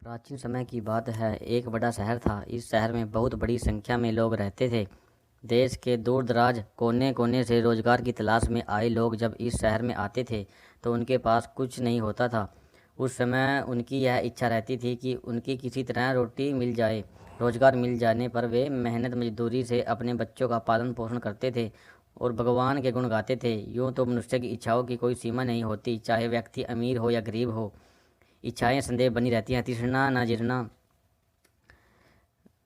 प्राचीन समय की बात है। एक बड़ा शहर था। इस शहर में बहुत बड़ी संख्या में लोग रहते थे। देश के दूर दराज कोने कोने से रोजगार की तलाश में आए लोग जब इस शहर में आते थे तो उनके पास कुछ नहीं होता था। उस समय उनकी यह इच्छा रहती थी कि उनकी किसी तरह रोटी मिल जाए। रोजगार मिल जाने पर वे मेहनत मजदूरी से अपने बच्चों का पालन पोषण करते थे और भगवान के गुण गाते थे। यूँ तो मनुष्य की इच्छाओं की कोई सीमा नहीं होती, चाहे व्यक्ति अमीर हो या गरीब हो। इच्छाएं संदेह बनी रहती हैं। तृष्णा न जीर्णा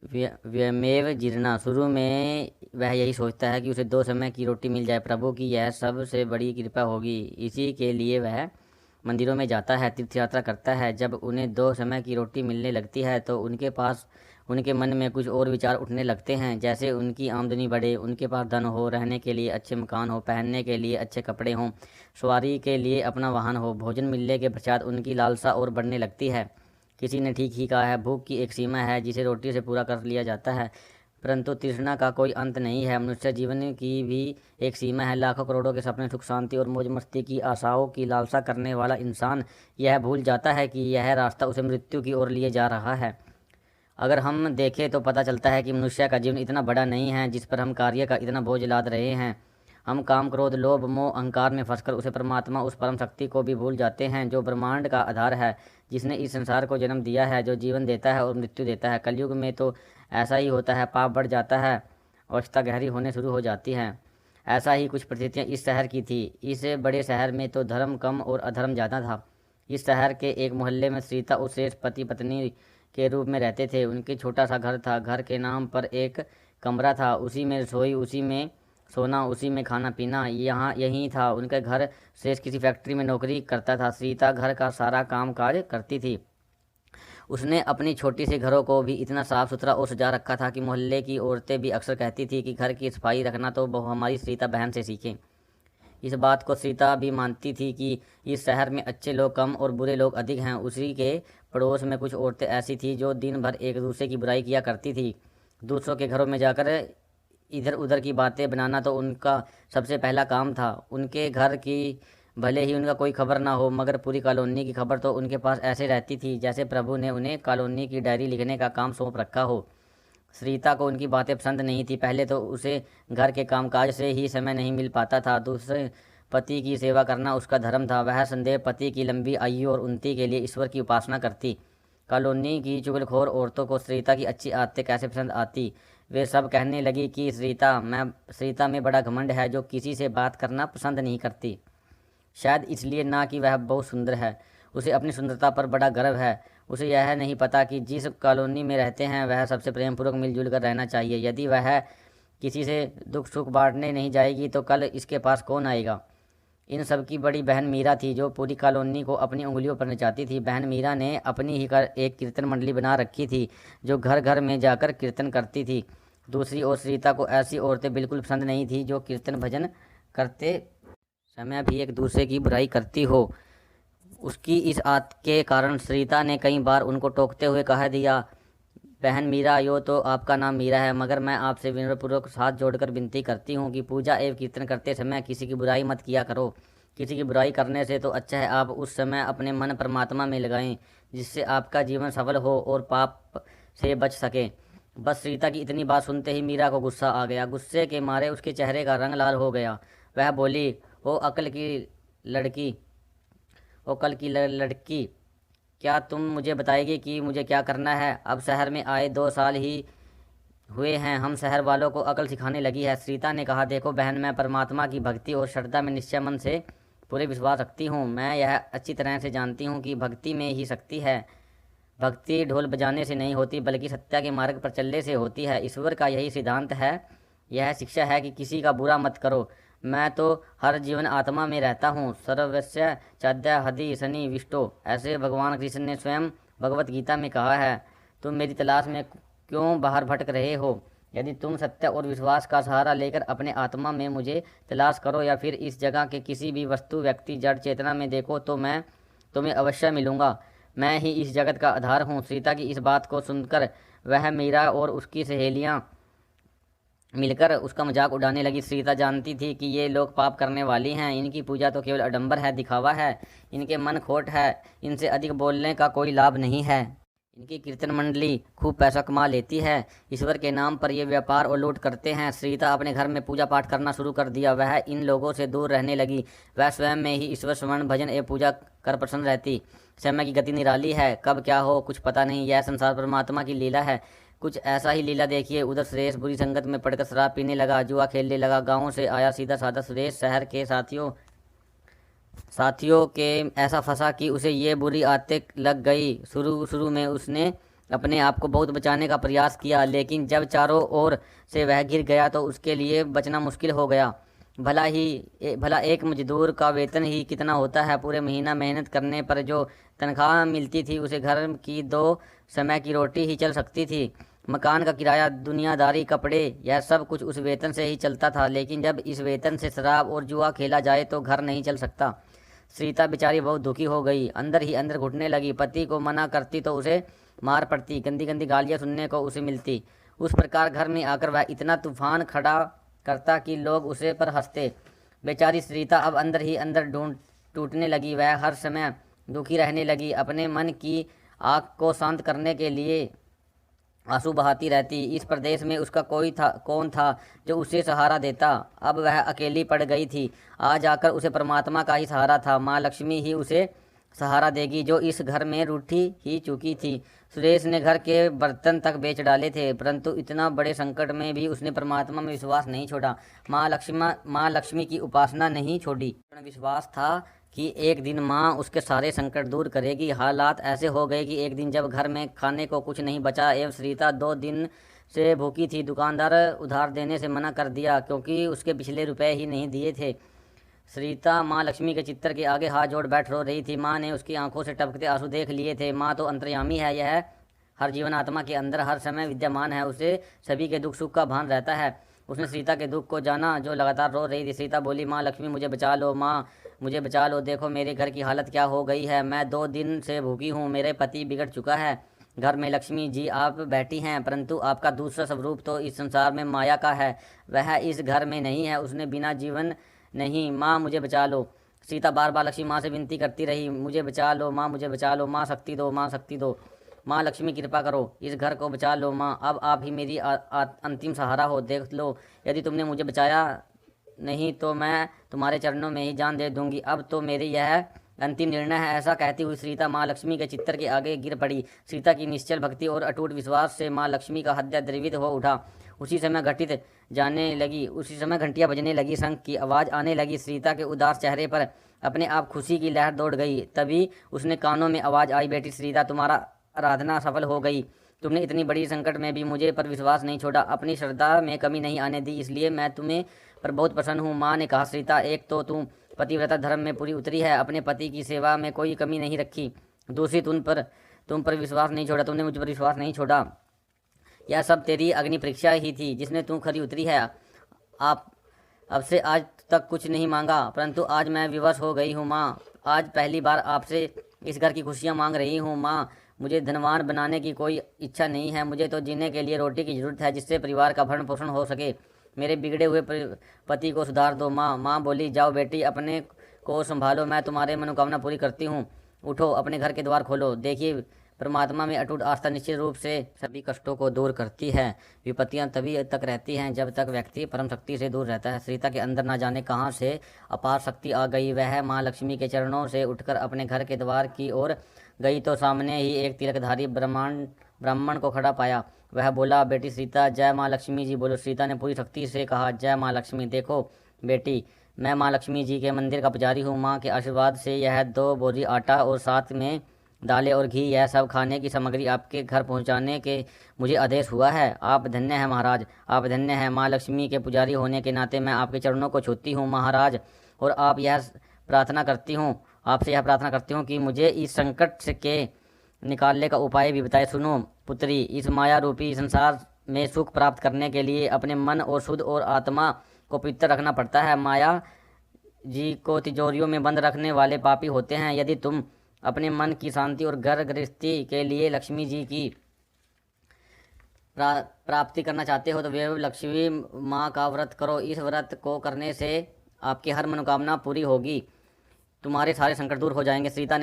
व्यमेव जीर्णा। शुरू में वह यही सोचता है कि उसे 2 समय की रोटी मिल जाए, प्रभु की यह सबसे बड़ी कृपा होगी। इसी के लिए वह मंदिरों में जाता है, तीर्थ यात्रा करता है। जब उन्हें 2 समय की रोटी मिलने लगती है तो उनके मन में कुछ और विचार उठने लगते हैं, जैसे उनकी आमदनी बढ़े, उनके पास धन हो, रहने के लिए अच्छे मकान हो, पहनने के लिए अच्छे कपड़े हों, सवारी के लिए अपना वाहन हो। भोजन मिलने के पश्चात उनकी लालसा और बढ़ने लगती है। किसी ने ठीक ही कहा है, भूख की एक सीमा है जिसे रोटी से पूरा कर लिया जाता है, परंतु तृष्णा का कोई अंत नहीं है। मनुष्य जीवन की भी एक सीमा है। लाखों करोड़ों के सपने, सुख शांति और मौज मस्ती की आशाओं की लालसा करने वाला इंसान यह भूल जाता है कि यह रास्ता उसे मृत्यु की ओर लिए जा रहा है। अगर हम देखें तो पता चलता है कि मनुष्य का जीवन इतना बड़ा नहीं है जिस पर हम कार्य का इतना बोझ लाद रहे हैं। हम काम, क्रोध, लोभ, मोह, अहंकार में फंसकर उसे परमात्मा, उस परम शक्ति को भी भूल जाते हैं जो ब्रह्मांड का आधार है, जिसने इस संसार को जन्म दिया है, जो जीवन देता है और मृत्यु देता है। कलयुग में तो ऐसा ही होता है। पाप बढ़ जाता है, अवस्था गहरी होने शुरू हो जाती है। ऐसा ही कुछ परिस्थितियाँ इस शहर की थी। इस बड़े शहर में तो धर्म कम और अधर्म ज़्यादा था। इस शहर के एक मोहल्ले में सीता और शेष पति पत्नी के रूप में रहते थे। उनके छोटा सा घर था। घर के नाम पर एक कमरा था, उसी में रसोई, उसी में सोना, उसी में खाना पीना, यहाँ यही था उनके घर। शेष किसी फैक्ट्री में नौकरी करता था। सीता घर का सारा काम काज करती थी। उसने अपनी छोटी सी घरों को भी इतना साफ सुथरा और सजा रखा था कि मोहल्ले की औरतें भी अक्सर कहती थी कि घर की सफाई रखना तो हमारी सीता बहन से सीखें। इस बात को सीता भी मानती थी कि इस शहर में अच्छे लोग कम और बुरे लोग अधिक हैं। उसी के पड़ोस में कुछ औरतें ऐसी थी जो दिन भर एक दूसरे की बुराई किया करती थी। दूसरों के घरों में जाकर इधर उधर की बातें बनाना तो उनका सबसे पहला काम था। उनके घर की भले ही उनका कोई खबर ना हो, मगर पूरी कॉलोनी की खबर तो उनके पास ऐसे रहती थी जैसे प्रभु ने उन्हें कॉलोनी की डायरी लिखने का काम सौंप रखा हो। सरिता को उनकी बातें पसंद नहीं थी। पहले तो उसे घर के कामकाज से ही समय नहीं मिल पाता था। दूसरे पति की सेवा करना उसका धर्म था। वह संदेह पति की लंबी आयु और उन्नति के लिए ईश्वर की उपासना करती। कॉलोनी की चुगलखोर औरतों को सरिता की अच्छी आदतें कैसे पसंद आती। वे सब कहने लगी कि सरिता में बड़ा घमंड है, जो किसी से बात करना पसंद नहीं करती। शायद इसलिए ना कि वह बहुत सुंदर है, उसे अपनी सुंदरता पर बड़ा गर्व है। उसे यह नहीं पता कि जिस कॉलोनी में रहते हैं वह सबसे प्रेम पूर्वक मिलजुल कर रहना चाहिए। यदि वह किसी से दुख सुख बांटने नहीं जाएगी तो कल इसके पास कौन आएगा। इन सब की बड़ी बहन मीरा थी, जो पूरी कॉलोनी को अपनी उंगलियों पर नचाती थी। बहन मीरा ने अपनी ही एक कीर्तन मंडली बना रखी थी, जो घर घर में जाकर कीर्तन करती थी। दूसरी ओर सरिता को ऐसी औरतें बिल्कुल पसंद नहीं थी जो कीर्तन भजन करते समय भी एक दूसरे की बुराई करती हो। उसकी इस आदत के कारण सरिता ने कई बार उनको टोकते हुए कह दिया, बहन मीरा, यो तो आपका नाम मीरा है, मगर मैं आपसे विनम्रपूर्वक हाथ जोड़कर विनती करती हूँ कि पूजा एवं कीर्तन करते समय किसी की बुराई मत किया करो। किसी की बुराई करने से तो अच्छा है आप उस समय अपने मन परमात्मा में लगाएं, जिससे आपका जीवन सफल हो और पाप से बच सके। बस सरिता की इतनी बात सुनते ही मीरा को गुस्सा आ गया। गुस्से के मारे उसके चेहरे का रंग लाल हो गया। वह बोली, ओ अकल की लड़की, ओ कल की लड़की, क्या तुम मुझे बताएगी कि मुझे क्या करना है। अब शहर में आए 2 साल ही हुए हैं, हम शहर वालों को अकल सिखाने लगी है। सरिता ने कहा, देखो बहन, मैं परमात्मा की भक्ति और श्रद्धा में निश्चय मन से पूरे विश्वास रखती हूँ। मैं यह अच्छी तरह से जानती हूँ कि भक्ति में ही शक्ति है। भक्ति ढोल बजाने से नहीं होती, बल्कि सत्य के मार्ग पर चलने से होती है। ईश्वर का यही सिद्धांत है। यह शिक्षा है कि किसी का बुरा मत करो। मैं तो हर जीवन आत्मा में रहता हूँ। सर्वस्य चाद्य हदि शनि विष्टो, ऐसे भगवान कृष्ण ने स्वयं भगवत गीता में कहा है। तुम मेरी तलाश में क्यों बाहर भटक रहे हो। यदि तुम सत्य और विश्वास का सहारा लेकर अपने आत्मा में मुझे तलाश करो या फिर इस जगह के किसी भी वस्तु, व्यक्ति, जड़ चेतना में देखो तो मैं तुम्हें अवश्य मिलूंगा। मैं ही इस जगत का आधार हूँ। सीता की इस बात को सुनकर वह मीरा और उसकी सहेलियाँ मिलकर उसका मजाक उड़ाने लगी। सीता जानती थी कि ये लोग पाप करने वाली हैं। इनकी पूजा तो केवल आडंबर है, दिखावा है। इनके मन खोट है। इनसे अधिक बोलने का कोई लाभ नहीं है। इनकी कीर्तन मंडली खूब पैसा कमा लेती है। ईश्वर के नाम पर ये व्यापार और लूट करते हैं। श्रीता अपने घर में पूजा पाठ करना शुरू कर दिया। वह इन लोगों से दूर रहने लगी। वह स्वयं में ही ईश्वर स्मरण भजन एवं पूजा कर प्रसन्न रहती। समय की गति निराली है, कब क्या हो कुछ पता नहीं। यह संसार परमात्मा की लीला है। कुछ ऐसा ही लीला देखिए। उधर सुरेश बुरी संगत में पड़कर शराब पीने लगा, जुआ खेलने लगा। गाँव से आया सीधा साधा सुरेश शहर के साथियों के ऐसा फंसा कि उसे ये बुरी आदतें लग गई। शुरू शुरू में उसने अपने आप को बहुत बचाने का प्रयास किया, लेकिन जब चारों ओर से वह घिर गया तो उसके लिए बचना मुश्किल हो गया। भला एक मजदूर का वेतन ही कितना होता है। पूरे महीना मेहनत करने पर जो तनख्वाह मिलती थी उसे घर की 2 समय की रोटी ही चल सकती थी। मकान का किराया, दुनियादारी, कपड़े, यह सब कुछ उस वेतन से ही चलता था। लेकिन जब इस वेतन से शराब और जुआ खेला जाए तो घर नहीं चल सकता। सीता बेचारी बहुत दुखी हो गई, अंदर ही अंदर घुटने लगी। पति को मना करती तो उसे मार पड़ती, गंदी गंदी गालियाँ सुनने को उसे मिलती। उस प्रकार घर में आकर वह इतना तूफान खड़ा करता कि लोग उसे पर हंसते। बेचारी सीता अब अंदर ही अंदर ढूंढ टूटने लगी। वह हर समय दुखी रहने लगी। अपने मन की आग को शांत करने के लिए आंसू बहाती रहती। इस प्रदेश में उसका कौन था जो उसे सहारा देता। अब वह अकेली पड़ गई थी। आज आकर उसे परमात्मा का ही सहारा था। माँ लक्ष्मी ही उसे सहारा देगी, जो इस घर में रूठी ही चुकी थी। सुरेश ने घर के बर्तन तक बेच डाले थे, परंतु इतना बड़े संकट में भी उसने परमात्मा में विश्वास नहीं छोड़ा। माँ लक्ष्मी की उपासना नहीं छोड़ी। विश्वास था कि एक दिन माँ उसके सारे संकट दूर करेगी। हालात ऐसे हो गए कि एक दिन जब घर में खाने को कुछ नहीं बचा एवं श्रीता 2 दिन से भूखी थी, दुकानदार उधार देने से मना कर दिया, क्योंकि उसके पिछले रुपए ही नहीं दिए थे। श्रीता माँ लक्ष्मी के चित्र के आगे हाथ जोड़ बैठ रो रही थी। माँ ने उसकी आंखों से टपकते आंसू देख लिए थे। माँ तो अंतर्यामी है, यह हर जीवन आत्मा के अंदर हर समय विद्यमान है। उसे सभी के दुख सुख का भान रहता है। उसने सीता के दुख को जाना, जो लगातार रो रही थी। सीता बोली, माँ लक्ष्मी मुझे बचा लो, माँ मुझे बचा लो। देखो मेरे घर की हालत क्या हो गई है। मैं 2 दिन से भूखी हूँ। मेरे पति बिगड़ चुका है। घर में लक्ष्मी जी आप बैठी हैं, परंतु आपका दूसरा स्वरूप तो इस संसार में माया का है। वह इस घर में नहीं है। उसने बिना जीवन नहीं। माँ मुझे बचा लो। सीता बार बार लक्ष्मी माँ से विनती करती रही, मुझे बचा लो माँ, मुझे बचा लो माँ, शक्ति दो माँ, शक्ति दो माँ, लक्ष्मी कृपा करो, इस घर को बचा लो माँ। अब आप ही मेरी अंतिम सहारा हो। देख लो, यदि तुमने मुझे बचाया नहीं तो मैं तुम्हारे चरणों में ही जान दे दूंगी। अब तो मेरी यह अंतिम निर्णय है। ऐसा कहती हुई सीता माँ लक्ष्मी के चित्र के आगे गिर पड़ी। सीता की निश्चल भक्ति और अटूट विश्वास से माँ लक्ष्मी का हृदय द्रवित हो उठा। उसी समय घंटियां बजने लगी, शंख की आवाज़ आने लगी। सीता के उदास चेहरे पर अपने आप खुशी की लहर दौड़ गई। तभी उसने कानों में आवाज़ आई, बेटी सीता, तुम्हारा आराधना सफल हो गई। तुमने इतनी बड़ी संकट में भी मुझे पर विश्वास नहीं छोड़ा, अपनी श्रद्धा में कमी नहीं आने दी, इसलिए मैं तुम्हें पर बहुत प्रसन्न हूँ। माँ ने कहा, सीता, एक तो तुम पतिव्रता धर्म में पूरी उतरी है, अपने पति की सेवा में कोई कमी नहीं रखी। दूसरी, तुम पर विश्वास नहीं छोड़ा, तुमने मुझ पर विश्वास नहीं छोड़ा। यह सब तेरी अग्नि परीक्षा ही थी जिसने तू खरी उतरी है। आप अब से आज तक कुछ नहीं मांगा, परंतु आज मैं विवश हो गई हूँ माँ। आज पहली बार आपसे इस घर की खुशियाँ मांग रही हूँ माँ। मुझे धनवान बनाने की कोई इच्छा नहीं है। मुझे तो जीने के लिए रोटी की जरूरत है, जिससे परिवार का भरण पोषण हो सके। मेरे बिगड़े हुए पति को सुधार दो माँ। माँ बोली, जाओ बेटी, अपने को संभालो, मैं तुम्हारे मनोकामना पूरी करती हूँ। उठो, अपने घर के द्वार खोलो। देखिए, परमात्मा में अटूट आस्था निश्चित रूप से सभी कष्टों को दूर करती है। विपत्तियां तभी तक रहती हैं जब तक व्यक्ति परम शक्ति से दूर रहता है। सीता के अंदर ना जाने कहाँ से अपार शक्ति आ गई। वह माँ लक्ष्मी के चरणों से उठकर अपने घर के द्वार की ओर गई तो सामने ही एक तिलकधारी ब्राह्मण को खड़ा पाया। वह बोला, बेटी सीता, जय माँ लक्ष्मी जी बोलो। सीता ने पूरी शक्ति से कहा, जय माँ लक्ष्मी। देखो बेटी, मैं माँ लक्ष्मी जी के मंदिर का पुजारी हूँ। माँ के आशीर्वाद से यह 2 बोरी आटा और साथ में दालें और घी, यह सब खाने की सामग्री आपके घर पहुंचाने के मुझे आदेश हुआ है। आप धन्य हैं महाराज, आप धन्य हैं। माँ लक्ष्मी के पुजारी होने के नाते मैं आपके चरणों को छूती हूँ महाराज, और आपसे यह प्रार्थना करती हूँ कि मुझे इस संकट से के निकालने का उपाय भी बताए। सुनो पुत्री, इस माया रूपी संसार में सुख प्राप्त करने के लिए अपने मन और शुद्ध और आत्मा को पवित्र रखना पड़ता है। माया जी को तिजोरियों में बंद रखने वाले पापी होते हैं। यदि तुम अपने मन की शांति और घर गृहस्थी के लिए लक्ष्मी जी की प्राप्ति करना चाहते हो तो वे लक्ष्मी माँ का व्रत करो। इस व्रत को करने से आपकी हर मनोकामना पूरी होगी। तुम्हारे सारे संकट दूर हो जाएंगे। सीता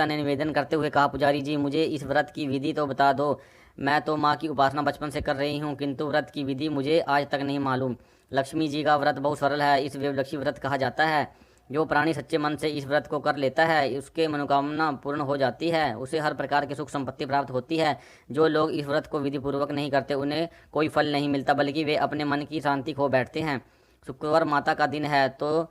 ने निवेदन करते हुए कहा, पुजारी जी मुझे इस व्रत की विधि तो बता दो। मैं तो माँ की उपासना बचपन से कर रही हूँ, किंतु व्रत की विधि मुझे आज तक नहीं मालूम। लक्ष्मी जी का व्रत बहुत सरल है, इस वेवलक्ष्मी व्रत कहा जाता है। जो प्राणी सच्चे मन से इस व्रत को कर लेता है उसके मनोकामना पूर्ण हो जाती है, उसे हर प्रकार की सुख संपत्ति प्राप्त होती है। जो लोग इस व्रत को विधि पूर्वक नहीं करते उन्हें कोई फल नहीं मिलता, बल्कि वे अपने मन की शांति खो बैठते हैं। शुक्रवार माता का दिन है तो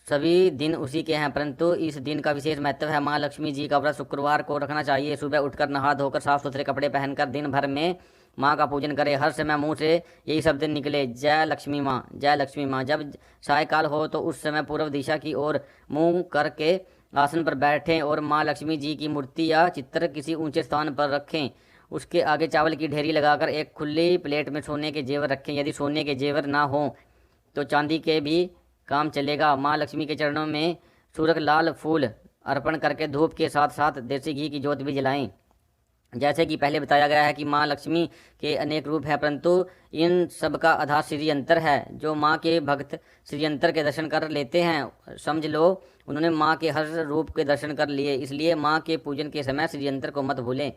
सभी दिन उसी के हैं, परंतु इस दिन का विशेष महत्व है। माँ लक्ष्मी जी का व्रत शुक्रवार को रखना चाहिए। सुबह उठकर नहा धोकर साफ सुथरे कपड़े पहनकर दिन भर में माँ का पूजन करें। हर समय मुंह से यही शब्द निकले, जय लक्ष्मी माँ, जय लक्ष्मी माँ। जब सायकाल हो तो उस समय पूर्व दिशा की ओर मुंह करके आसन पर बैठें और माँ लक्ष्मी जी की मूर्ति या चित्र किसी ऊंचे स्थान पर रखें। उसके आगे चावल की ढेरी लगाकर एक खुली प्लेट में सोने के जेवर रखें। यदि सोने के जेवर ना हो तो चांदी के भी काम चलेगा। माँ लक्ष्मी के चरणों में सूरज लाल फूल अर्पण करके धूप के साथ साथ देसी घी की ज्योत भी जलाएं। जैसे कि पहले बताया गया है कि माँ लक्ष्मी के अनेक रूप हैं, परंतु इन सब का आधार श्री यंत्र है। जो माँ के भक्त श्री यंत्र के दर्शन कर लेते हैं, समझ लो उन्होंने माँ के हर रूप के दर्शन कर लिए। इसलिए माँ के पूजन के समय श्री यंत्र को मत भूलें।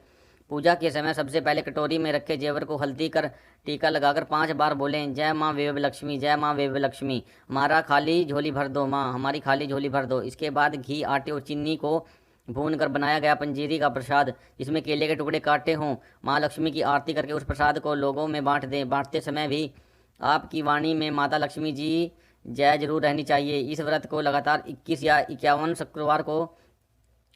पूजा के समय सबसे पहले कटोरी में रखे जेवर को हल्दी कर टीका लगाकर 5 बार बोलें, जय माँ वेव लक्ष्मी, जय माँ वेव लक्ष्मी। हमारा खाली झोली भर दो माँ, हमारी खाली झोली भर दो। इसके बाद घी, आटे और चीनी को भून कर बनाया गया पंजीरी का प्रसाद, जिसमें केले के टुकड़े काटे हों, माँ लक्ष्मी की आरती करके उस प्रसाद को लोगों में बांट दें। बांटते समय भी आपकी वाणी में माता लक्ष्मी जी जय जरूर रहनी चाहिए। इस व्रत को लगातार 21 या 51 शुक्रवार को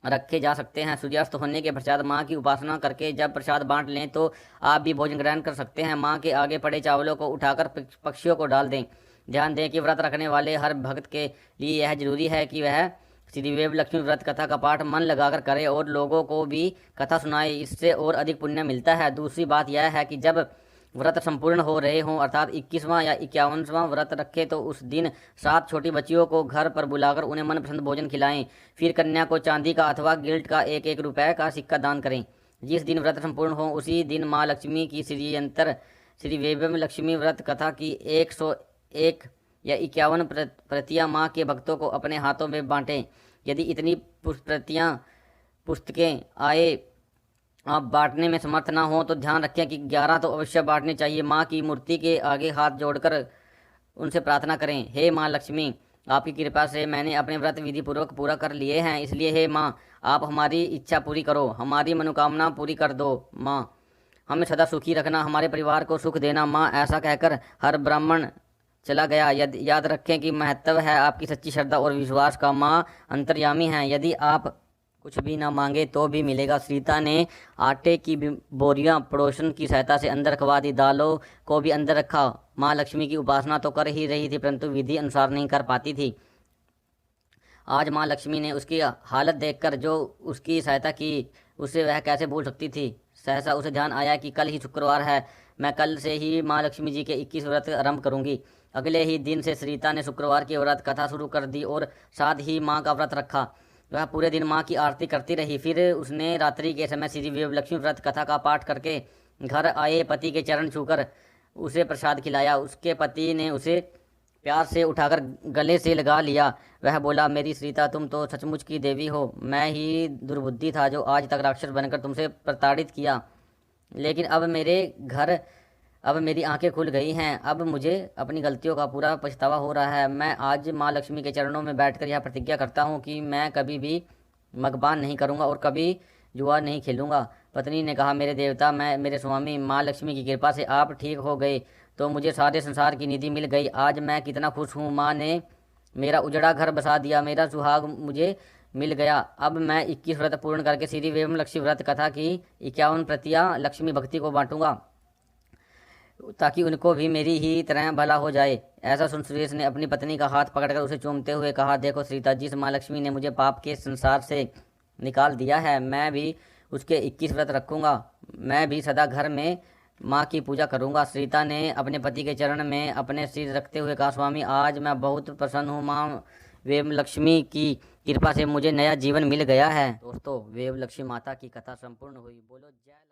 रखे जा सकते हैं। सूर्यास्त होने के पश्चात माँ की उपासना करके जब प्रसाद बांट लें तो आप भी भोजन ग्रहण कर सकते हैं। माँ के आगे पड़े चावलों को उठाकर पक्षियों को डाल दें। ध्यान दें कि व्रत रखने वाले हर भक्त के लिए यह जरूरी है कि वह श्री वेव लक्ष्मी व्रत कथा का पाठ मन लगाकर करे और लोगों को भी कथा सुनाए, इससे और अधिक पुण्य मिलता है। दूसरी बात यह है कि जब व्रत संपूर्ण हो रहे हों, अर्थात 21वां या 51वां व्रत रखे, तो उस दिन 7 छोटी बच्चियों को घर पर बुलाकर उन्हें मनपसंद भोजन खिलाएं। फिर कन्या को चांदी का अथवा गिल्ट का 1-1 रुपए का सिक्का दान करें। जिस दिन व्रत संपूर्ण हो उसी दिन माँ लक्ष्मी की श्री वेवम लक्ष्मी व्रत कथा की 101 या 51 प्रतियां माँ के भक्तों को अपने हाथों में बांटें। यदि इतनी पुस्तकें आए आप बांटने में समर्थ ना हो तो ध्यान रखें कि 11 तो अवश्य बांटने चाहिए। माँ की मूर्ति के आगे हाथ जोड़कर उनसे प्रार्थना करें, हे माँ लक्ष्मी, आपकी कृपा से मैंने अपने व्रत विधि पूर्वक पूरा कर लिए हैं, इसलिए हे माँ आप हमारी इच्छा पूरी करो, हमारी मनोकामना पूरी कर दो। माँ हमें सदा सुखी रखना, हमारे परिवार को सुख देना। माँ ऐसा कहकर हर ब्राह्मण चला गया। याद रखें कि महत्व है आपकी सच्ची श्रद्धा और विश्वास का। माँ अंतर्यामी हैं, यदि आप कुछ भी ना मांगे तो भी मिलेगा। सीता ने आटे की बोरियां पड़ोसन की सहायता से अंदर रखवा दी, दालों को भी अंदर रखा। माँ लक्ष्मी की उपासना तो कर ही रही थी, परंतु विधि अनुसार नहीं कर पाती थी। आज माँ लक्ष्मी ने उसकी हालत देखकर जो उसकी सहायता की, उसे वह कैसे भूल सकती थी। सहसा उसे ध्यान आया कि कल ही शुक्रवार है, मैं कल से ही माँ लक्ष्मी जी के 21 व्रत आरंभ करूंगी। अगले ही दिन से सीता ने शुक्रवार की व्रत कथा शुरू कर दी और साथ ही माँ का व्रत रखा। वह पूरे दिन माँ की आरती करती रही। फिर उसने रात्रि के समय श्री वेव लक्ष्मी व्रत कथा का पाठ करके घर आए पति के चरण छूकर उसे प्रसाद खिलाया। उसके पति ने उसे प्यार से उठाकर गले से लगा लिया। वह बोला, मेरी सीता, तुम तो सचमुच की देवी हो। मैं ही दुर्बुद्धि था जो आज तक राक्षस बनकर तुमसे प्रताड़ित किया, लेकिन अब मेरी आंखें खुल गई हैं। अब मुझे अपनी गलतियों का पूरा पछतावा हो रहा है। मैं आज माँ लक्ष्मी के चरणों में बैठकर यह प्रतिज्ञा करता हूँ कि मैं कभी भी मगबान नहीं करूँगा और कभी जुआ नहीं खेलूँगा। पत्नी ने कहा, मेरे देवता, मैं मेरे स्वामी, माँ लक्ष्मी की कृपा से आप ठीक हो गए तो मुझे सारे संसार की निधि मिल गई। आज मैं कितना खुश हूँ। माँ ने मेरा उजड़ा घर बसा दिया, मेरा सुहाग मुझे मिल गया। अब मैं 21 व्रत पूर्ण करके श्री वेव लक्ष्मी व्रत कथा की 51 प्रतियां लक्ष्मी भक्ति को बांटूंगा, ताकि उनको भी मेरी ही तरह भला हो जाए। ऐसा सुन सुरेश ने अपनी पत्नी का हाथ पकड़कर उसे चूमते हुए कहा, देखो सीता, जिस माँ लक्ष्मी ने मुझे पाप के संसार से निकाल दिया है, मैं भी उसके 21 व्रत रखूंगा। मैं भी सदा घर में माँ की पूजा करूंगा। सीता ने अपने पति के चरण में अपने सिर रखते हुए कहा, स्वामी, आज मैं बहुत प्रसन्न हूँ। माँ वेव लक्ष्मी की कृपा से मुझे नया जीवन मिल गया है। दोस्तों, वेव लक्ष्मी माता की कथा संपूर्ण हुई। बोलो जय।